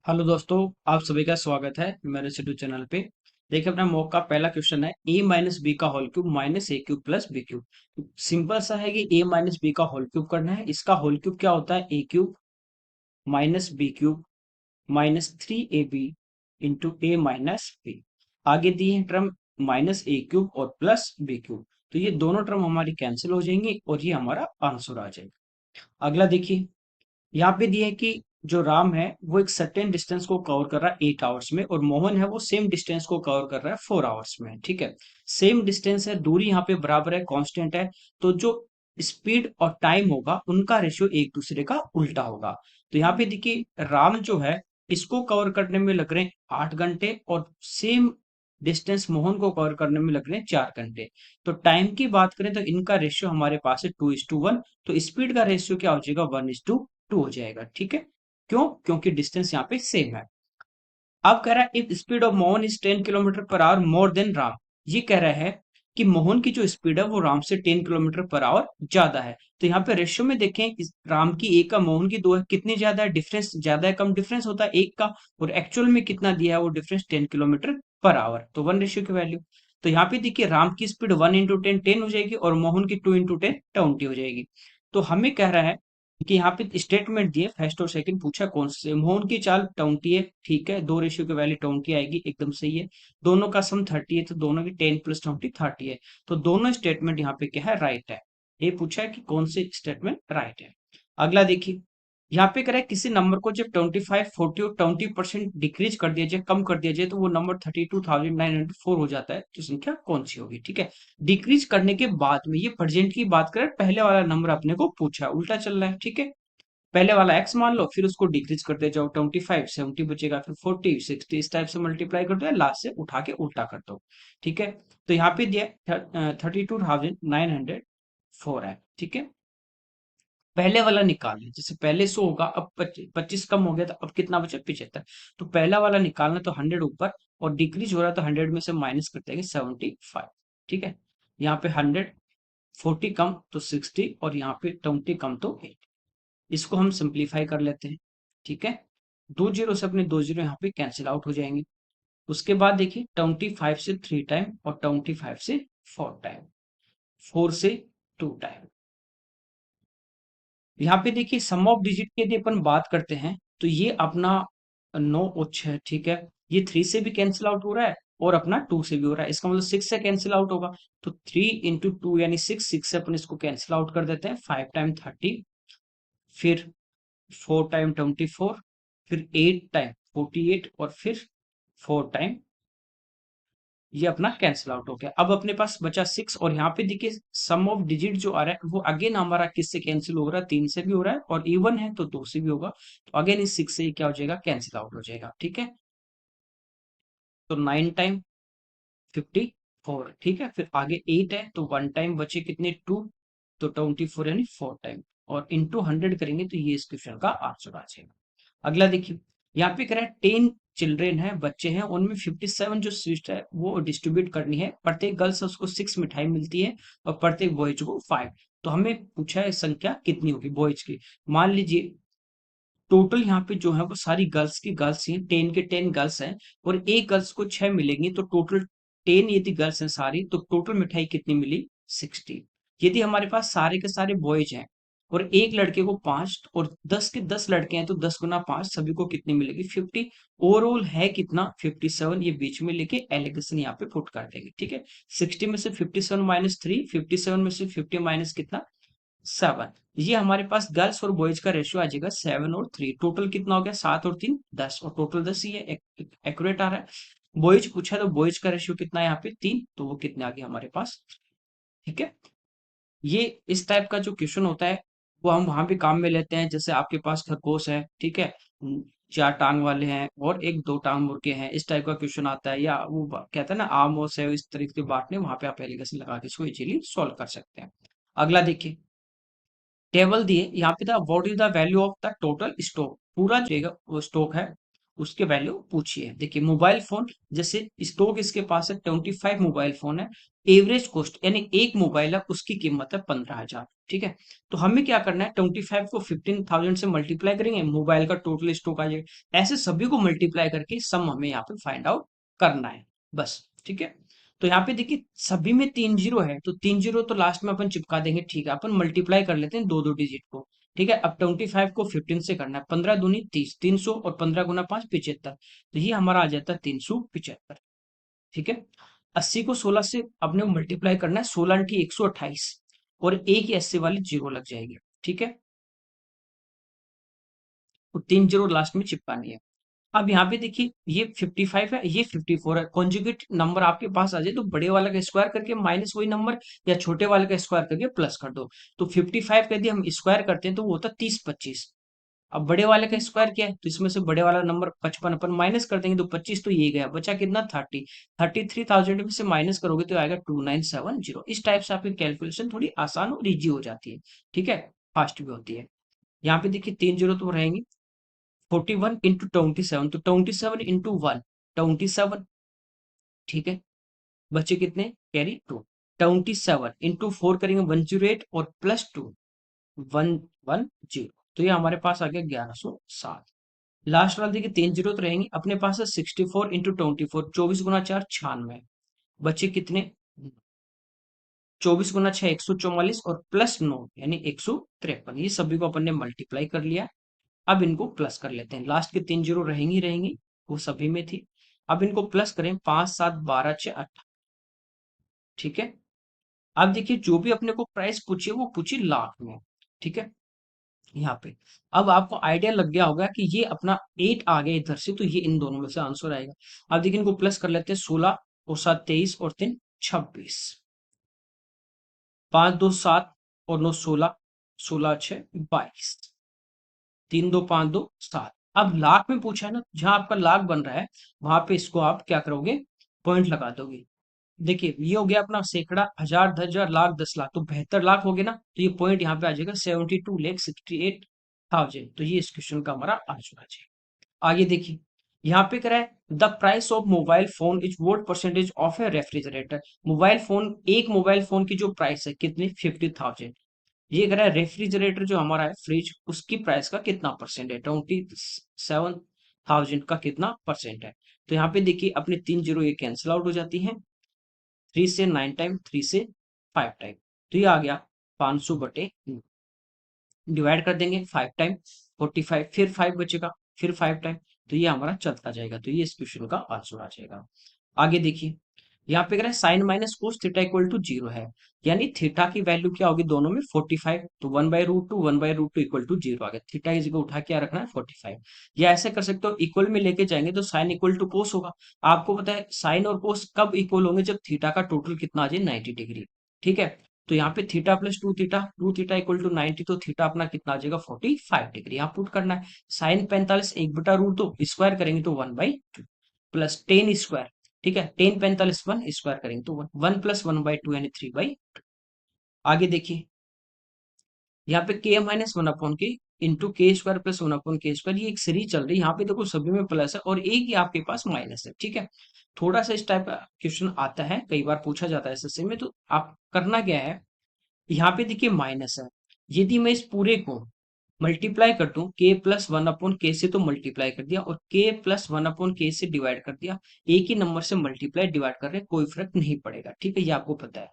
Hello दोस्तों, आप सभी का स्वागत है मेरे यूट्यूब चैनल पे। देखिए, अपना मॉक का पहला क्वेश्चन है ए माइनस बी का whole cube minus A cube plus B cube. Simple सा है कि ए माइनस बी का होल क्यूब करना है। इसका होल क्यूब क्या होता है? A cube minus B cube minus 3ab into A minus B. आगे दिए हैं टर्म माइनस ए क्यूब और प्लस बी क्यूब, तो ये दोनों टर्म हमारी कैंसिल हो जाएंगी और ये हमारा आंसर आ जाएगा। अगला देखिए, यहाँ पे दिया है कि जो राम है वो एक सर्टेन डिस्टेंस को कवर कर रहा है 8 आवर्स में, और मोहन है वो सेम डिस्टेंस को कवर कर रहा है 4 आवर्स में। ठीक है, सेम डिस्टेंस है, दूरी यहाँ पे बराबर है, कांस्टेंट है, तो जो स्पीड और टाइम होगा उनका रेशियो एक दूसरे का उल्टा होगा। तो यहाँ पे देखिए, राम जो है इसको कवर करने में लग रहे हैं 8 घंटे, और सेम डिस्टेंस मोहन को कवर करने में लग रहे हैं 4 घंटे। तो टाइम की बात करें तो इनका रेशियो हमारे पास है 2:1। तो स्पीड का रेशियो क्या हो जाएगा? 1:2 हो जाएगा। ठीक है, क्यों? क्योंकि डिस्टेंस यहाँ पे सेम है। अब कह रहा है if speed of Mohan is 10 kilometre per hour more than Ram. ये कह रहा है कि मोहन की जो स्पीड है वो राम से 10 किलोमीटर पर आवर ज्यादा है। तो यहाँ पे रेशियो में देखें, इस राम की 1 का मोहन की 2 है, कितनी ज्यादा है? डिफरेंस ज्यादा है, कम डिफरेंस होता है 1 का। और एक्चुअल में कितना दिया है वो डिफरेंस? 10 किलोमीटर पर आवर, तो 1 रेशियो की वैल्यू। तो यहाँ पे देखिए, राम की स्पीड 1 × 10 10 हो जाएगी, और मोहन की 2 × 10 20 हो जाएगी। तो हमें कह रहा है कि यहाँ पे स्टेटमेंट दिए, फर्स्ट और सेकंड पूछा कौन से। मोहन की चाल 20 है, ठीक है, 2 रेशियो की वैल्यू 20 आएगी, एकदम सही है। दोनों का सम 30 है, तो दोनों की 10 + 20 30 है। तो दोनों स्टेटमेंट यहाँ पे क्या है? राइट है। ये पूछा है कि कौन से स्टेटमेंट राइट है। अगला देखिए, यहाँ पे कह रहा है किसी नंबर को जब 25 40 और 20% डिक्रीज कर दिया जाए, कम कर दिया जाए, तो वो नंबर 32,904 हो जाता है। तो संख्या कौन सी होगी? ठीक है, डिक्रीज करने के बाद में, ये प्रेजेंट की बात करें, पहले वाला नंबर अपने को पूछा है, उल्टा चल रहा है। ठीक है, पहले वाला x मान लो, फिर उसको डिक्रीज करते जाओ, 25 70 बचेगा, फिर 40 60 इस टाइप से मल्टीप्लाई कर दो, या लास्ट से उठा के उल्टा कर दो। ठीक है, तो यहाँ पे दिया 32,904 है। ठीक है, पहले वाला निकालना है, जैसे पहले 100 होगा, अब 25 कम हो गया, तो अब कितना बचा? 75। तो पहला वाला निकालना, तो 100 ऊपर, और डिक्रीज हो रहा है तो 100 में से माइनस करते हैं 75। ठीक है, यहाँ पे 100 40 कम तो 60, और यहाँ पे 20 कम तो 8। इसको हम सिंप्लीफाई कर लेते हैं। ठीक है, 2 जीरो से अपने 2 जीरो यहाँ पे कैंसिल आउट हो जाएंगे। उसके बाद देखिए, 25 से 3 टाइम, और 25 से 4 टाइम, 4 से 2 टाइम। यहाँ पे देखिए, सम ऑफ डिजिट की यदि अपन बात करते हैं, तो ये अपना 9 और 6। ठीक है, ये 3 से भी कैंसिल आउट हो रहा है, और अपना 2 से भी हो रहा है, इसका मतलब 6 से कैंसिल आउट होगा। तो 3 × 2 यानी 6, 6 से अपन इसको कैंसिल आउट कर देते हैं। 5 टाइम 30, फिर 4 टाइम 24, फिर 8 टाइम 48, और फिर 4 टाइम, ये अपना कैंसिल आउट हो गया। अब अपने पास बचा 6, और यहाँ पे देखिए, सम ऑफ डिजिट जो आ रहा है वो अगेन हमारा किससे कैंसिल हो रहा है? 3 से भी हो रहा है, और इवन है तो 2 से भी होगा। तो अगेन इस 6 से ये क्या हो जाएगा? कैंसिल आउट हो जाएगा। ठीक है, तो 9 टाइम 54। ठीक है, फिर आगे 8 है, तो 1 टाइम बचे कितने? 2, तो 24 यानी 4 टाइम, और इंटू 100 करेंगे तो ये इस क्वेश्चन का आंसर आ जाएगा। अगला देखिए, यहाँ पे कह रहा है 10 चिल्ड्रेन है, बच्चे हैं, उनमें 57 जो स्वीट है वो डिस्ट्रीब्यूट करनी है। प्रत्येक गर्ल्स उसको 6 मिठाई मिलती है, और प्रत्येक बॉयज को 5। तो हमें पूछा है संख्या कितनी होगी बॉयज की। मान लीजिए, टोटल यहाँ पे जो है वो सारी गर्ल्स की गर्ल्स ही 10 के 10 गर्ल्स हैं, और एक गर्ल्स को 6 मिलेंगी, तो टोटल 10 यदि गर्ल्स हैं सारी, तो टोटल मिठाई कितनी मिली? 60। यदि हमारे पास सारे के सारे बॉयज हैं, और एक लड़के को 5, और 10 के 10 लड़के हैं, तो 10 × 5 सभी को कितनी मिलेगी? 50। ओवरऑल है कितना? 57। ये बीच में लेके एलिगेशन यहाँ पे पुट कर देंगे। ठीक है, 60 में से 57 माइनस 3, 57 में से 50 माइनस कितना? 7। ये हमारे पास गर्ल्स और बॉयज का रेशियो आ जाएगा 7 और 3। टोटल कितना हो गया? 7 और 3 10, और टोटल 10 ही है, एक्यूरेट आ रहा है। बॉयज पूछा तो बॉयज का रेशियो कितना है यहाँ पे? 3, तो वो कितने आ गए हमारे पास? ठीक है, ये इस टाइप का जो क्वेश्चन होता है वो हम वहां पे काम में लेते हैं, जैसे आपके पास खरगोश है, ठीक है, 4 टांग वाले हैं, और एक 2 टांग मुर्गे हैं, इस टाइप का क्वेश्चन आता है, या वो कहता है ना आम और सेव, इस तरीके के बांटने, वहां पे आप एलिगेशन लगा के इसको इजीली सॉल्व कर सकते हैं। अगला देखिए, टेबल दिए यहाँ पे था, what is the value of the total stock. पूरा जो वो स्टॉक है उसके वैल्यू पूछिए। देखिए मोबाइल फोन, जैसे स्टॉक इसके पास है 25 मोबाइल फोन है, एवरेज कॉस्ट यानी एक मोबाइल है उसकी कीमत है 15,000। ठीक है, तो हमें क्या करना है, 25 को 15,000 से मल्टीप्लाई करेंगे, मोबाइल का टोटल स्टॉक आ जाएगा। ऐसे सभी को मल्टीप्लाई करके सम हमें यहाँ पे फाइंड आउट करना है बस। ठीक है, तो यहाँ पे देखिए सभी में 3 जीरो है, तो 3 जीरो तो लास्ट में अपन चिपका देंगे। ठीक है, अपन मल्टीप्लाई कर लेते हैं दो दो डिजिट को। ठीक है, अब 25 को 15 से करना है, 15 दूनी 30, 300 और 15 गुना 5 75, तो ये हमारा आ जाता है 375। ठीक है, 80 को 16 से अपने मल्टीप्लाई करना है, 16 अंठी 128 और एक ही 80 वाली जीरो लग जाएगी। ठीक है, तो 3 जीरो लास्ट में चिपकानी है। अब यहाँ पे देखिए ये 55 है, ये 54 है, कॉन्जुगेट नंबर आपके पास आ जाए तो बड़े वाला का स्क्वायर करके माइनस वही नंबर, या छोटे वाले का स्क्वायर करके प्लस कर दो। तो 55 का यदि हम स्क्वायर करते हैं तो वो होता है 30 25। अब बड़े वाले का स्क्वायर क्या है, तो इसमें से बड़े वाला नंबर 55 अपन माइनस कर देंगे तो 25 तो ये गया, बचा कितना 33,000 में से माइनस करोगे तो आएगा 2970। इस टाइप से आपकी कैलकुलेशन थोड़ी आसान और इजी हो जाती है। ठीक है, फास्ट भी होती है। यहाँ पे देखिए 3 जीरो तो रहेंगे, 41 इंटू 27, तो 27 इंटू 1 27। ठीक है, बचे कितने, कैरी 2, 27 इंटू 4 करेंगे 108 और प्लस 2 110, तो ये हमारे पास आ गया 1107। लास्ट वाला देखिए 3 जीरो तो रहेंगे, अपने पास है 64 इंटू 24, 24 गुना 4 96, बचे कितने 24 गुना 6 144 और प्लस 9 यानी 153। ये सभी को अपन ने मल्टीप्लाई कर लिया। अब इनको प्लस कर लेते हैं, लास्ट के 3 जीरो रहेंगी रहेंगी, वो सभी में थी। अब इनको प्लस करें, 5 7 12 6 8। ठीक है, अब देखिए जो भी अपने को प्राइस पूछी है वो पूछी लाख में। ठीक है, यहाँ पे अब आपको आइडिया लग गया होगा कि ये अपना 8 आ गया इधर से, तो ये इन दोनों में से आंसर आएगा। अब देखिए इनको प्लस कर लेते हैं, 16 और 7 23 और 3 26, 5 2 7 और 9 16, 16 6 22, 3 2 5 2 7। अब लाख में पूछा है ना, जहां आपका लाख बन रहा है वहां पे इसको आप क्या करोगे, पॉइंट लगा दोगे। देखिए ये हो गया अपना सैकड़ा, हजार 10,000 लाख 10 लाख, तो 72 लाख हो गए ना, तो ये पॉइंट यहाँ पे आ जाएगा 72,68,000। तो ये इस क्वेश्चन का हमारा आंसर आ जाएगा। आगे देखिए यहाँ पे करा है, the price of mobile phone is what percentage of A refrigerator. Mobile phone, एक मोबाइल फोन की जो प्राइस है कितनी 50,000। ये कह रहा है रेफ्रिजरेटर जो हमारा है फ्रिज, उसकी प्राइस का कितना परसेंट है, 27,000 का कितना परसेंट है। तो यहाँ पे देखिए अपने 3 जीरो ये कैंसिल आउट हो जाती है, 3 से 9 टाइम, 3 से 5 टाइम, तो ये आ गया 500 बटे, डिवाइड कर देंगे 5 टाइम 45, फिर 5 बचेगा, फिर 5 टाइम, तो ये हमारा चलता जाएगा। तो ये इस क्वेश्चन का आंसर आ जाएगा। आगे देखिए यहाँ पे कह रहा है sine minus cos theta equal to 0 है, यानी थीटा की वैल्यू क्या होगी दोनों में 45, तो 1/√2 1/√2 इक्वल टू 0 आ गया। थीटा की जगह उठा के क्या रखना है 45, या ऐसे कर सकते हो इक्वल में लेके जाएंगे तो साइन इक्वल टू कोस होगा। आपको पता है साइन और कोस कब इक्वल होंगे, जब थीटा का टोटल कितना आ जाए 90 डिग्री। ठीक है, तो यहाँ पे theta plus 2 theta equal to 90, तो थीटा अपना कितना आ जाएगा 45 डिग्री। यहाँ पुट करना है, साइन 45 1/√2 स्क्वायर करेंगे तो 1/2 प्लस टेन स्क्वायर। ठीक है, 10 45 1 स्क्वायर करेंगे तो 1 प्लस 1/2 यानी 3/2। आगे देखिए यहाँ पे के माइनस 1/k इंटू के स्क्वायर प्लस 1/k स्क्वायर, ये एक सीरीज चल रही है। यहाँ पे देखो सभी में प्लस है और एक ही आपके पास माइनस है। ठीक है, थोड़ा सा इस टाइप का क्वेश्चन आता है, कई बार पूछा जाता है एसएससी में, तो आप करना क्या है, यहाँ पे देखिए माइनस है, यदि मैं इस पूरे को मल्टीप्लाई कर दूं के प्लस 1/k से, तो मल्टीप्लाई कर दिया, और के प्लस 1/k से डिवाइड कर दिया, एक ही नंबर से मल्टीप्लाई डिवाइड कर रहे हैं, कोई फर्क नहीं पड़ेगा। ठीक है, ये आपको पता है।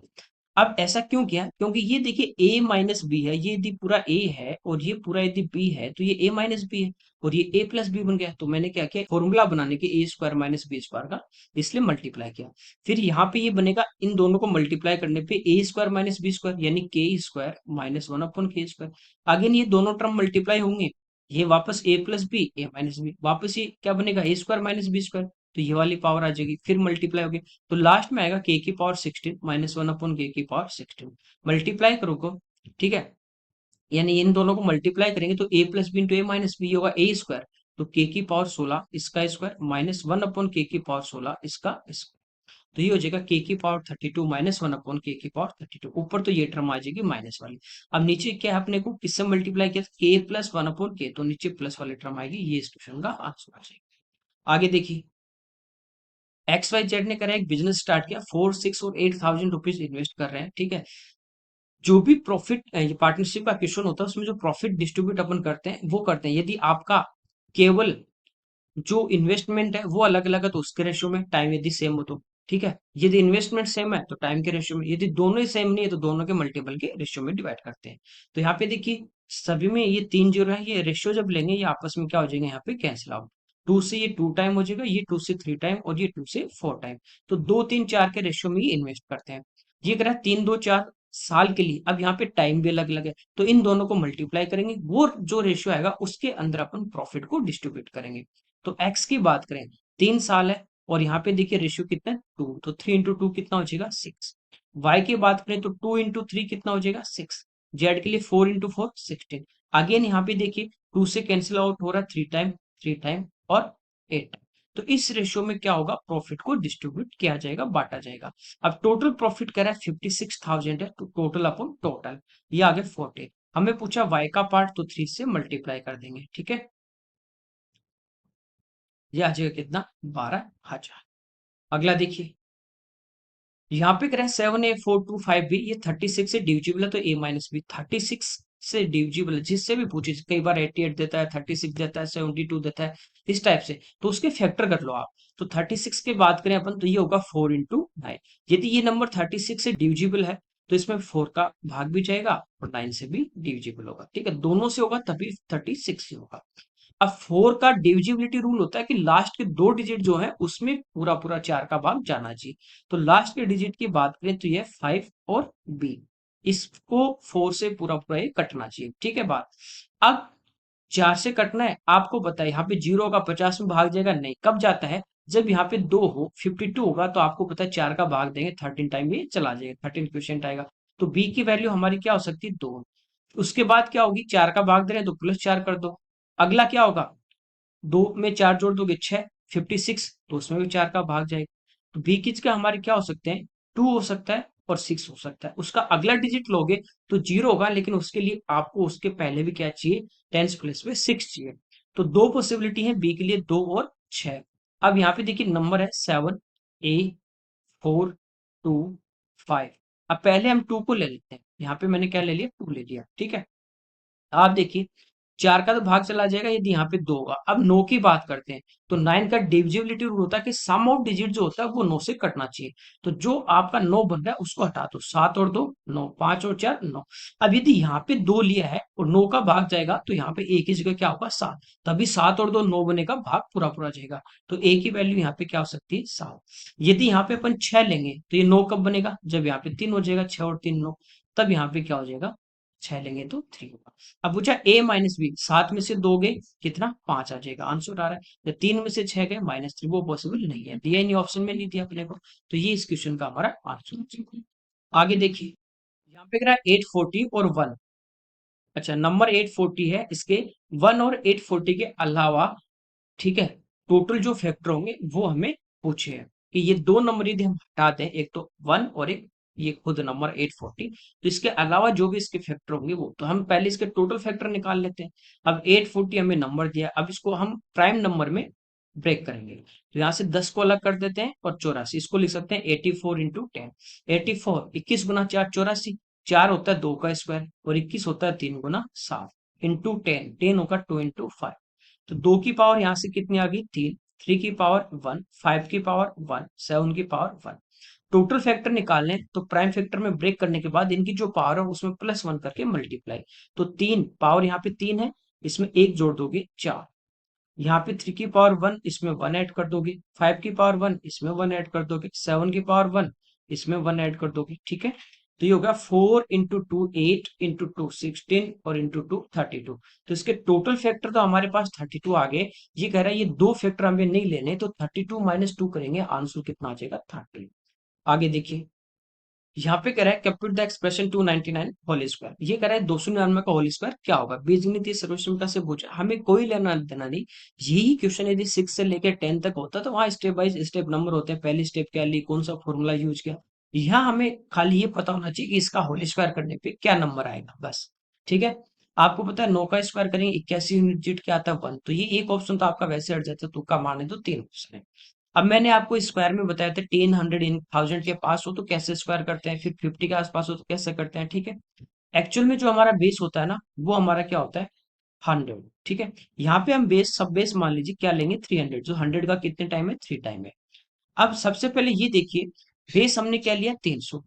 अब ऐसा क्यों किया, क्योंकि ये देखिए a माइनस बी है, ये यदि पूरा a है और ये पूरा यदि b है, तो ये a माइनस बी है और ये a प्लस बी बन गया। तो मैंने क्या किया, फॉर्मूला बनाने के ए स्क्वायर माइनस बी स्क्वायर का, इसलिए मल्टीप्लाई किया। फिर यहाँ पे ये बनेगा, इन दोनों को मल्टीप्लाई करने पे ए स्क्वायर माइनस बी स्क्वायर यानी के स्क्वायर माइनस 1/k स्क्वायर। आगे ये दोनों टर्म मल्टीप्लाई होंगे, ये वापस a plus B A minus B, वापस ये क्या बनेगा A square minus B square, तो ये वाली पावर आ जाएगी, फिर मल्टीप्लाई होगी, तो लास्ट में आएगा के की पावर 16 माइनस 1/k की पावर 16। मल्टीप्लाई करोगे, ठीक है, यानी इन दोनों को मल्टीप्लाई करेंगे तो ए plus B into A minus B होगा ए स्क्वायर, तो के की पावर 16 इसका स्क्वायर माइनस 1/k की पावर 16 इसका स्क्वायर, तो ये हो जाएगा के की पावर 32 माइनस 1/k की पावर 32। ऊपर तो ये टर्म आ जाएगी माइनस वाली। अब नीचे क्या है, अपने को किससे मल्टीप्लाई किया, के प्लस 1/k, तो नीचे प्लस वाली टर्म आएगी, ये इस क्वेश्चन का आंसर आ जाएगा। आगे देखिए, एक्स वाई जेड ने करा एक बिजनेस स्टार्ट किया, 4, 6 और 8,000 रुपीज इन्वेस्ट कर रहे हैं, ठीक है। जो भी प्रॉफिट, ये पार्टनरशिप का क्वेश्चन होता है, उसमें जो प्रॉफिट डिस्ट्रीब्यूट अपन करते हैं वो करते हैं। यदि आपका केवल जो इन्वेस्टमेंट है वो अलग अलग है तो उसके रेशियो में, टाइम यदि सेम हो तो, ठीक है। यदि इन्वेस्टमेंट सेम है तो टाइम के रेशियो में, यदि दोनों ही सेम नहीं है तो दोनों के मल्टीपल के रेशियो में डिवाइड करते हैं। तो यहाँ पे देखिए, सभी में ये 3 जीरो है, ये रेशियो जब लेंगे ये आपस में क्या हो जाएंगे, यहाँ पे कैंसिल आउट। 2 से ये 2 टाइम हो जाएगा, ये 2 से 3 टाइम, और ये 2 से 4 टाइम। तो 2, 3, 4 के रेशियो में ही इन्वेस्ट करते हैं। ये करा 3, 2, 4 साल के लिए। अब यहाँ पे टाइम भी अलग अलग है, तो इन दोनों को मल्टीप्लाई करेंगे, वो जो रेशियो आएगा उसके अंदर अपन प्रॉफिट को डिस्ट्रीब्यूट करेंगे। तो एक्स की बात करें, 3 साल है, और यहाँ पे देखिए रेशियो कितना है, 2, तो 3 into 2 कितना हो जाएगा, 6। वाई की बात करें तो 2 into 3 कितना हो जाएगा, 6। जेड के लिए 4 into 4, 16। अगेन यहाँ पे देखिए 2 से कैंसिल आउट हो रहा है, 3 टाइम, 3 टाइम और 8। तो इस रेशियो में क्या होगा, प्रॉफिट को डिस्ट्रीब्यूट किया जाएगा, बांटा जाएगा। अब टोटल प्रॉफिट कह रहा है 56,000 है, तो टोटल अपॉन टोटल, ये आगे 40। हमें पूछा वाई का पार्ट, तो 3 से मल्टीप्लाई कर देंगे, ठीक है। ये आ जाएगा कितना, 12,000। अगला देखिए, यहाँ पे करें 7A425B, ये 36 से डिविजिबल है, तो A-B 36 से डिविजिबल है, जिससे भी पूछे, कई बार 88 देता है, 36 देता है, 72 देता है, इस टाइप से, तो उसके फैक्टर कर लो आप। तो 36 की बात करें अपन, तो ये होगा 4 into 9। यदि ये नंबर 36 से डिविजिबल है तो इसमें 4 का भाग भी जाएगा और 9 से भी डिविजिबल होगा, ठीक है, दोनों से होगा तभी 36 से होगा। अब 4 का डिविजिबिलिटी रूल होता है कि लास्ट के 2 डिजिट जो है उसमें पूरा पूरा 4 का भाग जाना चाहिए। तो लास्ट के डिजिट की बात करें तो ये 5 और बी, इसको 4 से पूरा पूरा ये कटना चाहिए, ठीक है बात। अब 4 से कटना है, आपको पता है यहाँ पे 0 होगा, 50 में भाग जाएगा, नहीं, कब जाता है, जब यहाँ पे 2 हो, 52 होगा, तो आपको पता है 4 का भाग देंगे, 13 टाइम ये चला जाएगा, 13 आएगा। तो बी की वैल्यू हमारी क्या हो सकती है, 2। उसके बाद क्या होगी, 4 का भाग दे रहे हैं तो +4 कर दो। अगला क्या होगा, 2 में 4 जोड़ दोगे 6, 56, तो उसमें भी 4 का भाग जाएगा। तो बी किच का हमारे क्या हो सकते हैं, 2 हो सकता है और 6 हो सकता है। उसका अगला डिजिट लोगे तो 0 होगा, लेकिन उसके लिए आपको उसके पहले भी क्या चाहिए, टेंस प्लेस में 6 चाहिए। तो दो पॉसिबिलिटी है बी के लिए, 2 और 6। अब यहाँ पे देखिए नंबर है 7A425। अब पहले हम 2 को ले लेते हैं, यहाँ पे मैंने क्या ले लिया, 2 ले लिया, ठीक है। आप देखिए 4 का तो भाग चला जाएगा यदि यहाँ पे 2 होगा। अब 9 की बात करते हैं, तो 9 का डिविजिबिलिटी रूल होता है कि सम ऑफ डिजिट जो होता है वो 9 से कटना चाहिए। तो जो आपका 9 बन रहा है उसको हटा दो, 7 और 2 9, 5 और 4 9। अब यदि यहाँ पे 2 लिया है और 9 का भाग जाएगा तो यहाँ पे ए की जगह क्या होगा, 7। तभी 7 और 2 9 बनेगा, भाग पूरा पूरा जाएगा। तो ए की वैल्यू यहाँ पे क्या हो सकती है, 7। यदि यहाँ पे अपन 6 लेंगे तो ये 9 कब बनेगा, जब यहाँ पे 3 हो जाएगा, 6 और 3 9। तब यहाँ पे क्या हो जाएगा, 6 लेंगे तो 3 होगा। अब पूछा A-B, 7 में से 2 गए कितना, 5 आ जाएगा, आंसर आ रहा है। या 3 में से 6 गए -3, वो पॉसिबल नहीं है, दिया ही नहीं, ऑप्शन में नहीं दिया अपने को। तो ये इस क्वेश्चन का हमारा आंसर। आगे देखिए, यहाँ पे कह रहा है 840 और 1। अच्छा, नंबर 840 है, इसके 1 और 840 के अलावा, ठीक है, टोटल जो फैक्टर होंगे वो हमें पूछे हैं कि ये दो नंबर यदि हम हटा दें, एक तो 1 और एक ये खुद नंबर 840, तो इसके अलावा जो भी इसके फैक्टर होंगे वो, तो हम पहले इसके टोटल फैक्टर निकाल लेते हैं। अब 840 हमें नंबर दिया, अब इसको हम प्राइम नंबर में ब्रेक करेंगे, तो यहाँ से 10 को अलग कर देते हैं और 84, इसको लिख सकते हैं 84 into 10। 84, 21 गुना 4 84, 4 होता है 2 का स्क्वायर और 21 होता है 3 गुना 7, इंटू 10, 10 होगा 2 into 5। तो 2 की पावर यहाँ से कितनी आ गई, 3, 3 की पावर 1, 5 की पावर 1, 7 की पावर 1। टोटल फैक्टर निकालने तो प्राइम फैक्टर में ब्रेक करने के बाद इनकी जो पावर है उसमें +1 करके मल्टीप्लाई। तो 3 पावर यहाँ पे 3 है, इसमें 1 जोड़ दोगे 4। यहाँ पे 3 की पावर 1, इसमें 1 ऐड कर दोगे, 5 की पावर 1, इसमें 1 ऐड कर दोगे, 7 की पावर 1, इसमें 1 ऐड कर दोगे, ठीक है। तो ये होगा 4 into 2 8 into 2 16 और into 2 32। तो इसके टोटल फैक्टर तो हमारे पास 32 आ गए। ये कह रहा है ये दो फैक्टर हमें नहीं लेने, तो 32 - 2 करेंगे, आंसर कितना आ जाएगा, 30। आगे देखिए, यहाँ पे कह रहा है compute the expression 299 whole square. ये कह रहा है 299 का होल स्क्वायर क्या होगा, बीजगणितीय सर्वसम्मता से पूछा, हमें कोई लेना देना नहीं। यही क्वेश्चन यदि 6 से लेकर 10 तक होता तो वहां स्टेप बाय स्टेप नंबर होते हैं, पहली स्टेप क्या ली, कौन सा फॉर्मूला यूज किया। यहाँ हमें खाली ये पता होना चाहिए कि इसका होल स्क्वायर करने पे क्या नंबर आएगा, बस, ठीक है। आपको पता है 9 का स्क्वायर करेंगे 81 यूनिट डिजिट क्या आता है 1, तो ये एक ऑप्शन तो आपका वैसे हट जाता है, तुक्का मारने दो 3 ऑप्शन है। अब मैंने आपको स्क्वायर में बताया था 10 100 इन 1000 के पास हो तो कैसे स्क्वायर करते हैं, फिर 50 के आसपास हो तो कैसे करते हैं, ठीक है। एक्चुअल में जो हमारा बेस होता है ना, वो हमारा क्या होता है 100, ठीक है। यहाँ पे हम बेस सब बेस मान लीजिए क्या लेंगे 300, जो 100 का कितने टाइम है 3 टाइम है। अब सबसे पहले ये देखिए, बेस हमने क्या लिया 300,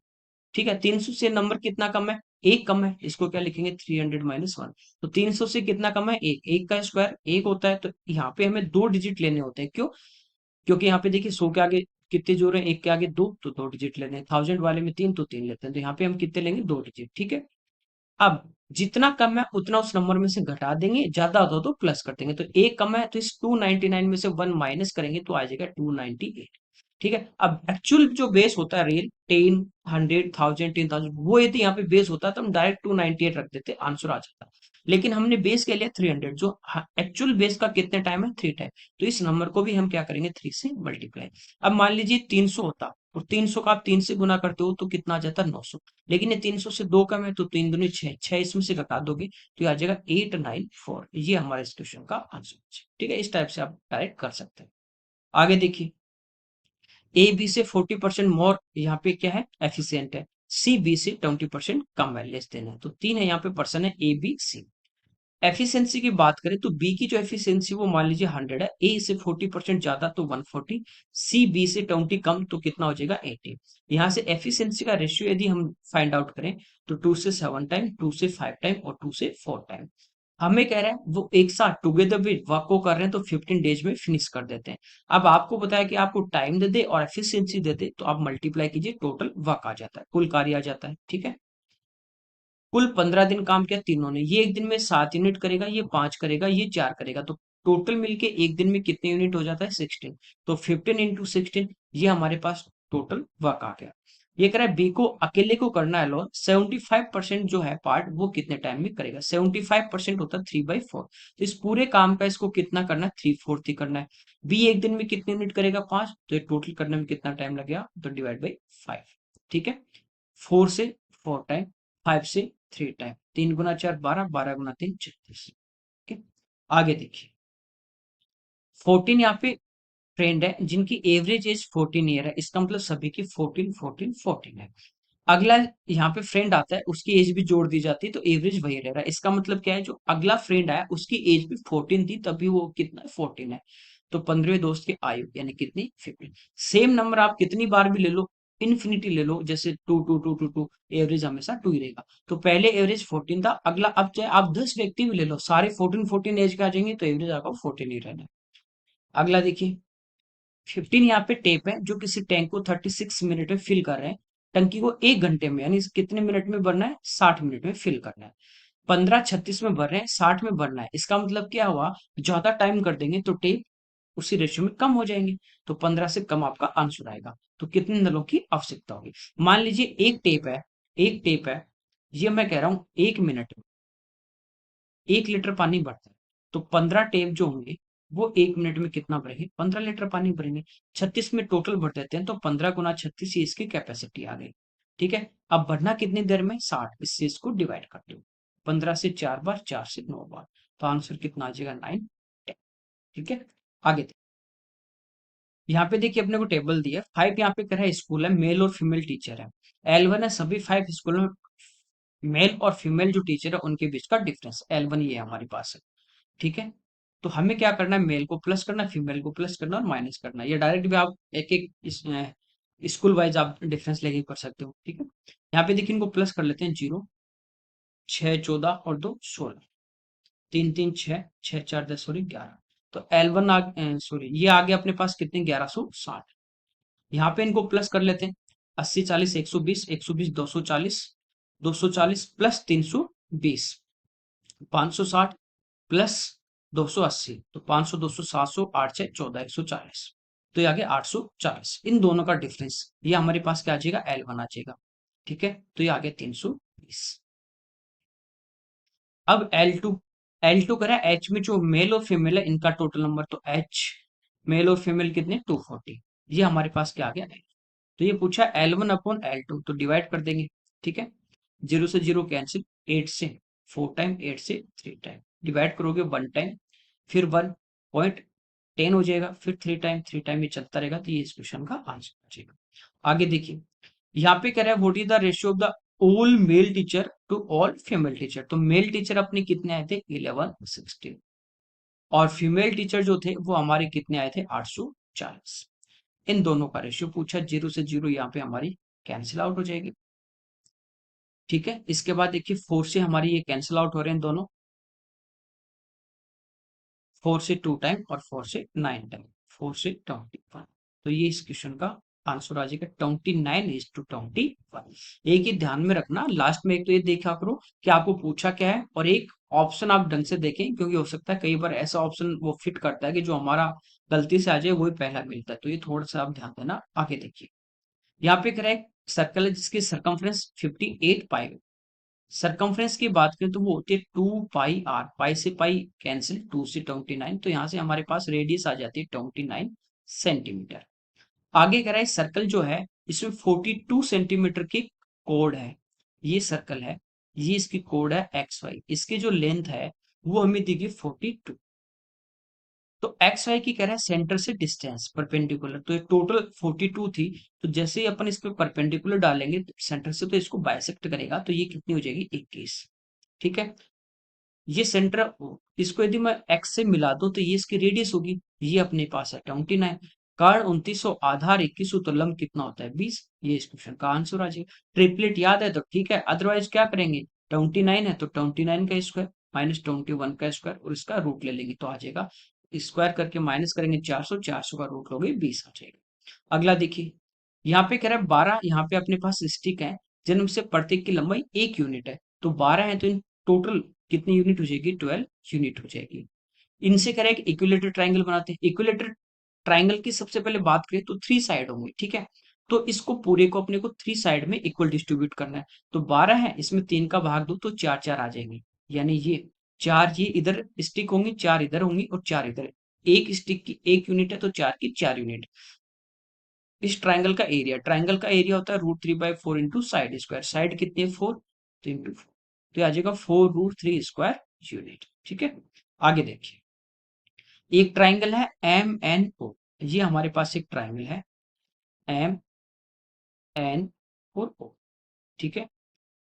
ठीक है। 300 से नंबर कितना कम है, एक कम है, इसको क्या लिखेंगे 300 माइनस 1। तो 300 से कितना कम है एक, एक का स्क्वायर एक होता है, तो यहाँ पे हमें दो डिजिट लेने होते हैं, क्यों, क्योंकि यहाँ पे देखिए 100 के आगे कितने जोड़ हैं, एक के आगे दो, तो दो डिजिट लेते हैं, 1000 वाले में तीन तो तीन लेते हैं, तो यहाँ पे हम कितने लेंगे दो डिजिट, ठीक है। अब जितना कम है उतना उस नंबर में से घटा देंगे, ज्यादा होता तो प्लस कर देंगे, तो एक कम है तो इस 299 में से 1 माइनस करेंगे तो आ जाएगा 298, ठीक है। अब एक्चुअल जो बेस होता है रियल 10 100 1000 10,000 वो यदि यहाँ पे बेस होता तो हम डायरेक्ट 298 रख देते, आंसर आ जाता। लेकिन हमने बेस के लिए 300, जो एक्चुअल बेस का कितने टाइम है 3 टाइम, तो इस नंबर को भी हम क्या करेंगे 3 से मल्टीप्लाई। अब मान लीजिए 300 होता, और 300 का आप 3 से गुना करते हो तो कितना आ जाता 900, लेकिन ये 300 से दो कम है तो तीन दूनी छह, छह इसमें से घटा दोगे तो ये आ जाएगा 894, ये हमारे इस क्वेश्चन का आंसर है, ठीक है। इस टाइप से आप डायरेक्ट कर सकते हैं। आगे देखिए, ए बी से 40% मोर यहाँ पे क्या है एफिशिएंट है, सी बी से 20% कम है लेस देन है, तो तीन है यहाँ पे पर्सन है ए बी सी। एफिशिएंसी की बात करें तो बी की जो एफिशिएंसी वो मान लीजिए 100 है, ए से 40% ज्यादा तो 140, सी बी से 20 कम तो कितना हो जाएगा 80। यहाँ से एफिशिएंसी का रेशियो यदि हम फाइंड आउट करें तो 2 से 7 टाइम, 2 से 5 टाइम और 2 से 4 टाइम। हमें कह रहा है वो एक साथ टुगेदर विद वर्क को कर रहे हैं तो 15 डेज में फिनिश कर देते हैं। अब आपको बताया कि आपको टाइम दे दे और एफिशिएंसी दे दे, तो आप मल्टीप्लाई कीजिए, टोटल वर्क आ जाता है, कुल कार्य आ जाता है, ठीक है। कुल 15 दिन काम किया तीनों ने, ये एक दिन में 7 यूनिट करेगा, ये 5 करेगा, ये 4 करेगा, तो टोटल मिलके एक दिन में कितने यूनिट हो जाता है 16, तो 15 इंटू 16, ये हमारे पास टोटल वर्क आ गया। ये कह रहा है बी को अकेले को करना है लो 75% जो है पार्ट वो कितने टाइम में करेगा, 75% होता है 3/4, तो इस पूरे काम का इसको कितना करना है 3/4 ही करना है। बी एक दिन में कितने यूनिट करेगा 5, तो ये टोटल करने में कितना टाइम लगेगा, तो डिवाइड बाई 5, ठीक है। 4 से 4 टाइम, 5 से 3 टाइम, 3 गुना 4 12, 12 गुना 3 36, ठीक है। आगे देखिए 14 यहाँ पे फ्रेंड है जिनकी एवरेज एज 14 ईयर है, इसका मतलब सभी की 14 14 14 है। अगला यहाँ पे फ्रेंड आता है उसकी एज भी जोड़ दी जाती है तो एवरेज वही रह रहा है, इसका मतलब क्या है जो अगला फ्रेंड आया उसकी एज भी 14 थी तभी वो कितना 14 है, तो 15वें दोस्त की आयु यानी कितनी 15। सेम नंबर आप कितनी बार भी ले लो, इन्फिनिटी ले लो, जैसे two two two two two, average हमेशा टू ही रहेगा। तो पहले एवरेज 14 था, अगला अब चाहे आप 10 व्यक्ति भी ले लो सारे 14 14 एज के आ जाएंगे तो एवरेज आपका 14 ही रहना है। अगला देखिए 15 यहाँ पे टेप है जो किसी टैंक को 36 मिनट में फिल कर रहे हैं, टंकी को एक घंटे में यानी कितने मिनट में भरना है 60 मिनट में फिल करना है। 15 36 में भर रहे हैं 60 में भरना है, इसका मतलब क्या हुआ, ज्यादा टाइम कर देंगे तो टेप उसी रेशियो में कम हो जाएंगे, तो 15 से कम आपका आंसर आएगा। तो कितने नलों की आवश्यकता होगी, मान लीजिए एक टेप है, एक टेप है, ये मैं कह रहा हूं एक मिनट में 1 लीटर पानी भरता है, तो 15 टेप जो होंगे वो एक मिनट में कितना भरेंगे 15 लीटर पानी भरेंगे। 36 में टोटल भर देते हैं तो 15 गुना 36 ये इसकी कैपेसिटी आ गई, ठीक है। अब भरना कितनी देर में 60, इससे इसको डिवाइड कर दो, 15 से 4 बार, 4 से 9 बार, तो आंसर कितना आ जाएगा 9 10, ठीक है। आगे यहाँ पे देखिए अपने को टेबल दिया 5, यहाँ पे कह रहा है स्कूल है, मेल और फीमेल टीचर है। L1 है, सभी 5 स्कूलों में मेल और फीमेल जो टीचर है उनके बीच का डिफरेंस L1 ये हमारे पास है, ठीक है। तो हमें क्या करना है, मेल को प्लस करना है, फीमेल को प्लस करना है और माइनस करना है, ये डायरेक्ट भी आप एक एक स्कूल वाइज आप डिफरेंस लेके कर सकते हो, ठीक है। यहाँ पे देखिए इनको प्लस कर लेते हैं, 0 6 14 और 2 16, 3 3 6 6 4 10 सॉरी 11, तो L1 सॉरी ये आ गया अपने पास कितने 1160। यहाँ पे इनको प्लस कर लेते हैं, 80 40 120 120 240, 240 प्लस 320 560 प्लस 280, तो 500 200 700 8 6 14 140, तो ये आ गया 840, इन दोनों का डिफरेंस ये हमारे पास क्या आ जाएगा L1 आ जाएगा, ठीक है। तो ये आ गया 320। अब L2 करा H में जो मेल और फीमेल है इनका टोटल नंबर, तो H मेल और फीमेल कितने 240, ये हमारे पास क्या आ गया, तो ये पूछा L1 अपॉन L2 तो डिवाइड कर देंगे, ठीक है। 0 से 0 कैंसिल, 8 से 4 टाइम, 8 से 3 टाइम डिवाइड करोगे 1 टाइम, फिर 1.10 हो जाएगा, फिर 3 टाइम ये चलता रहेगा, तो ये इस क्वेश्चन का आंसर हो जाएगा। आगे देखिए, यहाँ पे कह रहा है what is the ratio of the all male teacher to all female teacher. तो मेल टीचर अपने कितने आए थे 1116, और फीमेल टीचर जो थे वो हमारे कितने आए थे 840। इन दोनों का रेशियो पूछा, 0 से 0 यहाँ पे हमारी कैंसिल आउट हो जाएगी। ठीक है, इसके बाद देखिए 4 से हमारी ये कैंसिल आउट हो रहे हैं दोनों, 4 से 2 टाइम और 4 से 9 टाइम, 4 से 21। तो ये इस क्वेश्चन का आंसर आ जाएगा 29:21। एक ही ध्यान में रखना, लास्ट में एक तो ये देखा करो कि आपको पूछा क्या है, और एक ऑप्शन आप ढंग से देखें, क्योंकि हो सकता है कई बार ऐसा ऑप्शन वो फिट करता है कि जो हमारा गलती से आ जाए वही पहला मिलता है, तो ये थोड़ा सा आप ध्यान देना। आगे देखिए, यहाँ पे करें सर्कल है जिसकी सरकमफ्रेंस 58 पाई। सरकमफ्रेंस की बात करें तो वो होती है 2 पाई r, पाई से पाई कैंसिल, 2 से 29, तो यहाँ से हमारे पास रेडियस आ जाती है 29 सेंटीमीटर। आगे कह रहा है सर्कल जो है इसमें 42 सेंटीमीटर की कोड है, ये सर्कल है, ये इसकी कोड है XY, इसकी जो लेंथ है वो हमें दी गई 42। तो एक्स वाई की कह रहा है सेंटर से डिस्टेंस परपेंडिकुलर, तो ये टोटल 42 थी, तो जैसे ही अपन इस पे परपेंडिकुलर डालेंगे सेंटर से, तो इसको बाइसेक्ट करेगा, तो ये कितनी हो जाएगी 21। ठीक है, ये सेंटर, इसको यदि मैं एक्स से मिला दूं तो ये इसकी रेडियस होगी, ये अपने पास है 29, कर्ण 29 आधार 21, तो लंब कितना होता है 20। ये इस क्वेश्चन का आंसर आ जाएगा। ट्रिपलेट याद है तो ठीक है, अदरवाइज क्या करेंगे, 29 है तो 29 का स्क्वायर माइनस 21 का स्क्वायर और इसका रूट ले लेंगे, तो आ जाएगा, स्क्वायर करके माइनस करेंगे 400, 400 का रूट लोगे 20 आ जाएगा। अगला देखिए, यहाँ पे कह रहा है 12, यहाँ पे अपने पास स्टिक है जिनमें से प्रत्येक की लंबाई 1 यूनिट है, तो 12 है तो इन टोटल कितनी यूनिट हो जाएगी 12 यूनिट हो जाएगी। इनसे कह रहा है कि इक्विलेटर ट्राइंगल बनाते हैं। इक्विलेटर ट्राइंगल की सबसे पहले बात करें तो 3 साइड होंगे, ठीक है, तो इसको पूरे को अपने को 3 साइड में इक्वल डिस्ट्रीब्यूट करना है। तो 12 है, इसमें 3 का भाग दो तो 4 4 आ जाएंगे, यानी ये 4 ये इधर स्टिक होंगी, 4 इधर होंगी और 4 इधर। एक स्टिक की 1 यूनिट है तो 4 की 4 यूनिट। इस ट्राइंगल का एरिया होता है √3/4 इंटू साइड स्क्वायर, साइड कितनी है 4, तो इंटू 4, तो ये आ जाएगा 4√3 स्क्वायर यूनिट। ठीक है, आगे देखिए, एक ट्राइंगल है MNO, ये हमारे पास एक ट्राइंगल है MNO, ठीक है,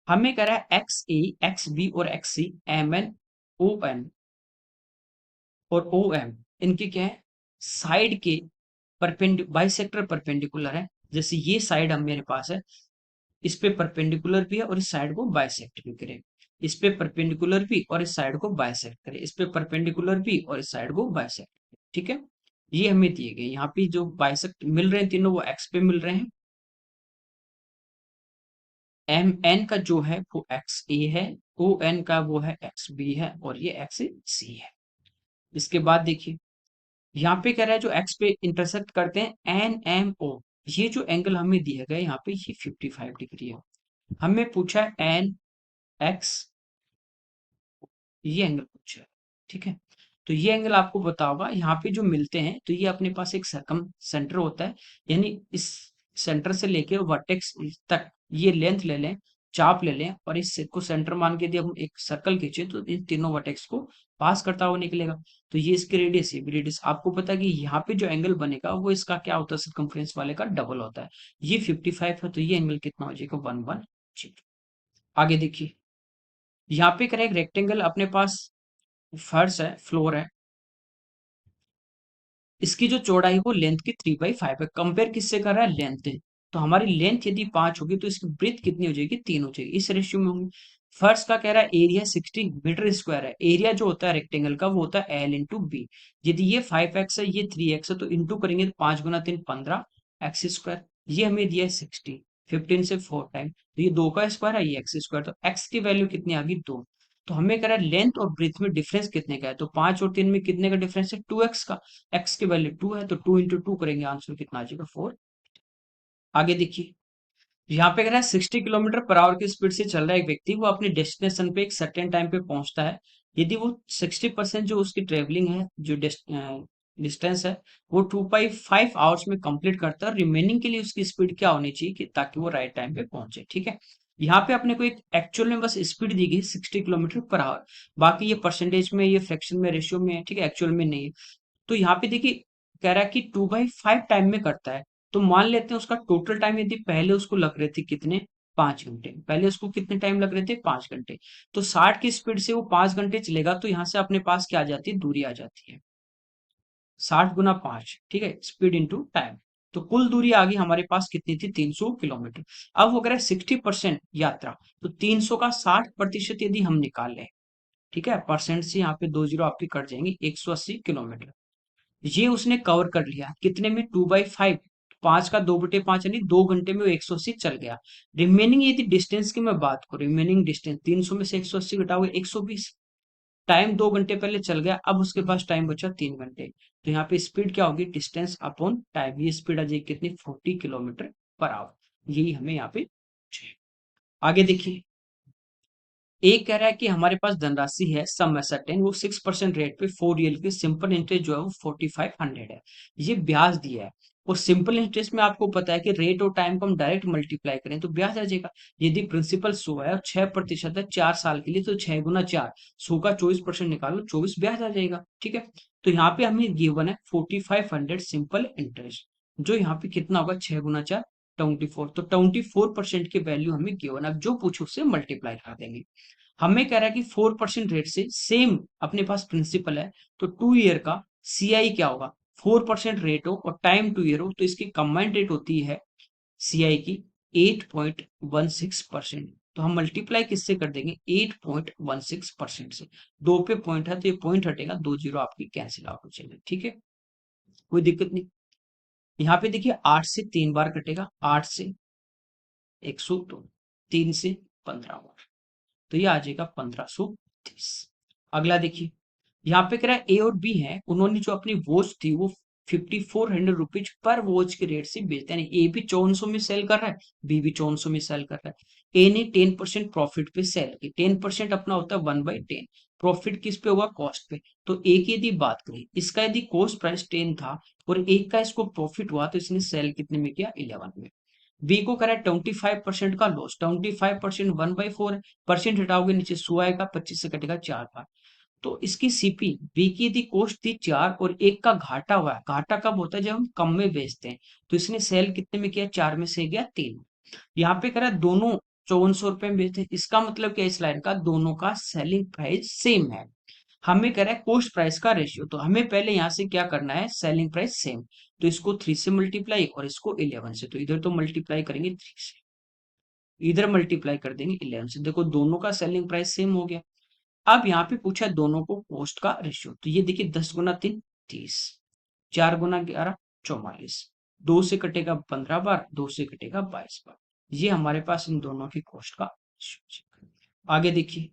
हमें कह रहा है XA XB और XC MNON और OM, इनके क्या है साइड के बाइसेक्टर परपेंडिकुलर है। जैसे ये साइड हम मेरे पास है, इस पे परपेंडिकुलर भी है और इस साइड को बाइसेक्ट भी करे, इस पे परपेंडिकुलर भी और इस साइड को बाइसेक्ट करे, इस पे परपेंडिकुलर भी और इस साइड को बाइसेक्ट करे। ठीक है, ये हमें दिए गए, यहाँ पे जो बाइसेक्ट मिल रहे हैं तीनों वो एक्स पे मिल रहे हैं। एम एन का जो है वो एक्स ए है, ओ एन का वो है एक्स बी है और ये एक्स सी है। इसके बाद देखिए, यहाँ पे कह रहा है जो एक्स पे इंटरसेक्ट करते हैं एन एम ओ, ये जो एंगल हमें दिया गया यहाँ पे ये 55 डिग्री है। हमें पूछा है एन एक्स, ये एंगल पूछा है, ठीक है, तो ये एंगल आपको पता होगा, यहाँ पे जो मिलते हैं तो ये अपने पास एक सर्कम सेंटर होता है, यानी इस सेंटर से लेके वर्टेक्स तक ये लेंथ ले लें, चाप ले लें और इस को सेंटर मान के यदि हम एक सर्कल खींचे तो इन तीनों वर्टेक्स को पास करता हुआ निकलेगा, तो ये इसकी रेडियस, ये भी रेडियस। आपको पता है कि यहाँ पे जो एंगल बनेगा वो इसका क्या होता है सर्कमफ्रेंस वाले का डबल होता है, ये 55 है तो ये एंगल कितना हो जाएगा 110। आगे देखिए, यहाँ पे करें एक रेक्टेंगल, अपने पास फर्श है, फ्लोर है, इसकी जो चौड़ाई वो लेंथ की 3/5 है। कंपेयर किससे कर रहा है लेंथ, तो हमारी लेंथ यदि 5 होगी तो इसकी ब्रेथ कितनी हो जाएगी 3 हो जाएगी, इस रेशियो में होंगी। फर्श का कह रहा है एरिया 60 मीटर स्क्वायर है, एरिया जो होता है रेक्टेंगल का वो होता है L/B। यदि ये 5x है ये 3x है तो इंटू करेंगे तो 5 गुना 3 15 एक्स स्क्वायर, ये हमें दिया है 60, 15 से 4 टाइम, तो ये 2 का स्क्वायर है, ये एक्स स्क्वायर, तो एक्स की वैल्यू कितनी आ गई 2। तो हमें कह रहा है लेंथ और ब्रेथ में डिफरेंस कितने का है, तो 5 और 3 में कितने का डिफरेंस है 2x का, x की वैल्यू 2 है तो 2 इंटू 2 करेंगे, आंसर कितना आ जाएगा 4। आगे देखिए, यहाँ पे कह रहा है 60 किलोमीटर पर आवर की स्पीड से चल रहा है एक व्यक्ति, वो अपने डेस्टिनेशन पे एक सर्टेन टाइम पे पहुंचता है। यदि वो 60% जो उसकी ट्रेवलिंग है, जो डिस्टेंस है वो 2.5 आवर्स में कंप्लीट करता है, रिमेनिंग के लिए उसकी स्पीड क्या होनी चाहिए कि ताकि वो राइट टाइम पे पहुंचे। ठीक है, यहाँ पे अपने को एक एक्चुअल में बस स्पीड दी गई 60 किलोमीटर पर आवर, बाकी ये परसेंटेज में, ये फ्रैक्शन में, रेशियो में है, ठीक है, एक्चुअल में नहीं है। तो यहाँ पे देखिए कह रहा है कि 2/5 टाइम में करता है। तो मान लेते हैं उसका टोटल टाइम, यदि पहले उसको लग रहे थे कितने, 5 घंटे, पहले उसको कितने टाइम लग रहे थे, 5 घंटे। तो 60 की स्पीड से वो 5 घंटे चलेगा, तो यहाँ से अपने पास क्या आ जाती है, दूरी आ जाती है 60 × 5, ठीक है, स्पीड इंटू टाइम। तो कुल दूरी आ गई हमारे पास कितनी थी, 300 किलोमीटर। अब वो कह रहा है 60% यात्रा, तो 300 का 60% यदि हम निकाल लें, ठीक है, परसेंट से यहाँ पे 2 जीरो आपकी कट जाएंगे, 180 किलोमीटर ये उसने कवर कर लिया कितने में, 2/5, 5 का 2/5 यानी 2 घंटे में वो 180 चल गया। रिमेनिंग यदि डिस्टेंस की मैं बात करूं, रिमेनिंग डिस्टेंस 300 में से 180 घटाओगे 120, टाइम 2 घंटे पहले चल गया, अब उसके पास टाइम बचा 3 घंटे। तो यहाँ पे स्पीड क्या होगी, डिस्टेंस अपॉन टाइम, ये स्पीड आ जाएगी कितनी, 40 किलोमीटर पर आवर। यही हमें यहाँ पे चाहिए। आगे देखिए, एक कह रहा है कि हमारे पास धनराशि है सम सर्टेन, वो 6% रेट पे 4 ईयर की सिंपल इंटरेस्ट जो है वो 4500 है, ये ब्याज दिया है। और सिंपल इंटरेस्ट में आपको पता है कि रेट और टाइम को हम डायरेक्ट मल्टीप्लाई करें तो ब्याज आ जाएगा। यदि प्रिंसिपल 100 है और 6% है 4 साल के लिए, तो 6 × 4, 100 का 24% निकालो, 24 ब्याज आ जाएगा, ठीक है। तो यहाँ पे हमें गिवन है 4500 सिंपल इंटरेस्ट, जो यहाँ पे कितना होगा, 6 × 4 24, तो 24% की वैल्यू हमें गिवन, अब जो पूछो उससे मल्टीप्लाई कर देंगे। हमें कह रहा है कि 4% रेट से सेम अपने पास प्रिंसिपल है, तो 2 ईयर का सीआई क्या होगा, 4% रेट हो और टाइम 2 ईयर हो, तो इसकी कंबाइंड रेट होती है सीआई की 8.16%। तो हम मल्टीप्लाई किससे कर देंगे, 8.16% से, 2 पे पॉइंट है तो ये पॉइंट हटेगा, 2 जीरो आपकी कैंसिल आउट हो जाएगी, ठीक है, कोई दिक्कत नहीं। यहाँ पे देखिए 8 से 3 बार कटेगा, 8 से 102, 3 से 15 बार, तो ये आ जाएगा 1530। अगला देखिए, यहाँ पे कह रहा है ए और बी है, उन्होंने जो अपनी वॉच थी वो 5400 रुपीज पर वॉच के रेट से बेचते हैं, ए भी 5400 में सेल कर रहा है, बी भी 5400 में सेल कर रहा है। ए ने 10% प्रॉफिट पे सेल की, 10% अपना होता है 1/10, प्रॉफिट किस पे होगा, कॉस्ट पे। तो ए की यदि बात करें, इसका यदि कॉस्ट प्राइस 10 था और एक का इसको प्रॉफिट हुआ, तो इसने सेल कितने में किया, 11 में। बी को करा 25% का लॉस, 25% 1/4 है, परसेंट हटाओगे नीचे 100 आएगा, 25 से कटेगा 4 का। तो इसकी सीपी, बी की यदि कॉस्ट थी 4 और एक का घाटा हुआ है, घाटा कब होता है, जब हम कम में बेचते हैं। तो इसने सेल कितने में किया, 4 में से गया 3। यहाँ पे करा दोनों 5400 रुपए में बेचते हैं, इसका मतलब क्या, इस लाइन का दोनों का सेलिंग प्राइस सेम है। हमें कह रहा है कॉस्ट प्राइस का रेशियो, तो हमें पहले यहाँ से क्या करना है, सेलिंग प्राइस सेम, तो इसको 3 से मल्टीप्लाई और इसको 11 से, तो इधर तो मल्टीप्लाई करेंगे 3 से, इधर मल्टीप्लाई कर देंगे 11 से, देखो दोनों का सेलिंग प्राइस सेम हो गया। अब यहाँ पे पूछा है दोनों को कॉस्ट का रेशियो, तो ये देखिए 10 × 3 30, 4 × 11 44, 2 से कटेगा 15 बार, 2 से कटेगा 22 बार, ये हमारे पास इन दोनों की कॉस्ट का रेशियो। आगे देखिए,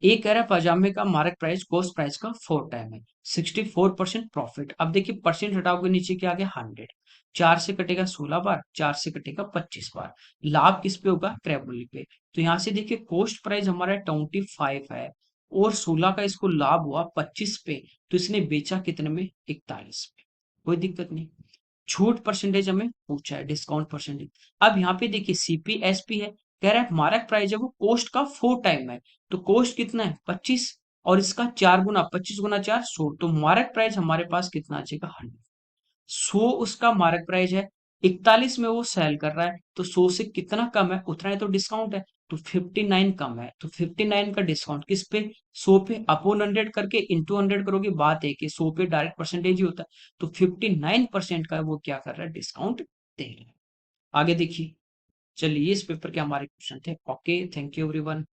एक कह रहा है पजामे का मार्क प्राइस कॉस्ट प्राइस का 4 टाइम है, 64% प्रॉफिट। अब देखिए परसेंट हटाओगे नीचे क्या आ गया, 100, 4 से कटेगा 16 बार, 4 से कटेगा 25 बार, लाभ किस पे होगा, ट्रेवल पे। तो यहाँ से देखिए कॉस्ट प्राइस हमारा 25 है और 16 का इसको लाभ हुआ 25 पे, तो इसने बेचा कितने में, 41 पे, कोई दिक्कत नहीं। छूट परसेंटेज हमें पूछा है, डिस्काउंट परसेंटेज। अब यहाँ पे देखिए सीपी एसपी है, कह रहा है मारक प्राइस है वो कॉस्ट का 4 टाइम है, तो कॉस्ट कितना है, 25, और इसका 4 गुना, 25 × 4 100, तो मारक प्राइस हमारे पास कितना आ जाएगा, 100। 100 उसका मार्क प्राइस है, 41 में वो सेल कर रहा है, तो 100 से कितना कम है, उतना ही तो डिस्काउंट है, तो 59 कम है, तो 59 का डिस्काउंट किस पे, 100 पे, अपॉन 100 करके इंटू 100 करोगे, बात है कि 100 पे डायरेक्ट परसेंटेज ही होता है, तो 59% का वो क्या कर रहा है, डिस्काउंट दे रहा है। आगे देखिए, चलिए इस पेपर के हमारे क्वेश्चन थे। Okay, thank you everyone.